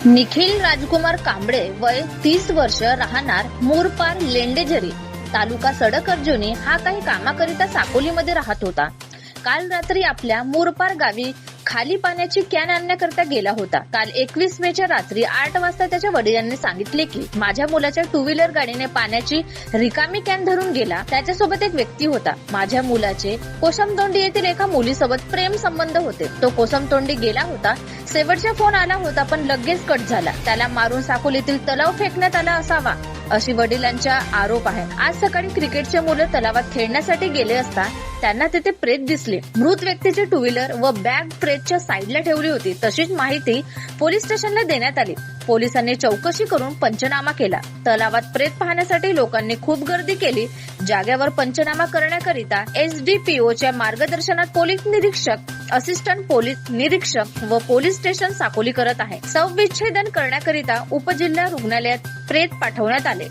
निखिल राजकुमार कांबळे वय 30 वर्ष राहणार मुरपार लेंडेझरी तालुका सडक-अर्जुनी हा काही कामाकरिता साकोलीमध्ये राहत होता. काल रात्री आपल्या मुरपार गावी खाली पाण्याची कॅन आणण्याकरता गेला होता. काल 21 मेच्या रात्री 8 वाजता त्याच्या वडिलांनी सांगितले की माझ्या मुलाच्या टू व्हीलर गाडीने पाण्याची रिकामी कॅन धरून गेला. त्याच्यासोबत एक व्यक्ती होता. माझ्या मुलाचे कोसमतोंडी येथील एका मुलीसोबत प्रेम संबंध होते. तो कोसमतोंडी गेला होता. शेवटचा फोन आला होता पण लगेच कट झाला. त्याला मारून साकोलीतील तलाव फेकण्यात आला असावा अशी वडिलांचा आरोप आहे. आज सकाळी क्रिकेटचे मुलं तलावात खेळण्यासाठी गेले असता त्यांना तिथे प्रेत दिसले. मृत व्यक्तीची टू व्हीलर व बॅग प्रेतच्या साईडला ठेवली होती. तशीच माहिती पोलीस स्टेशनला देण्यात आली. पोलिसांनी चौकशी करून पंचनामा केला. तलावात प्रेत पाहण्यासाठी लोकांनी खूप गर्दी केली. जागेवर पंचनामा करण्याकरिता SDPOच्या मार्गदर्शनात पोलीस निरीक्षक, असिस्टंट पोलीस निरीक्षक व पोलीस स्टेशन साकोली करत आहे. शवविच्छेदन करण्याकरिता उपजिल्हा रुग्णालयात प्रेत पाठवण्यात आले.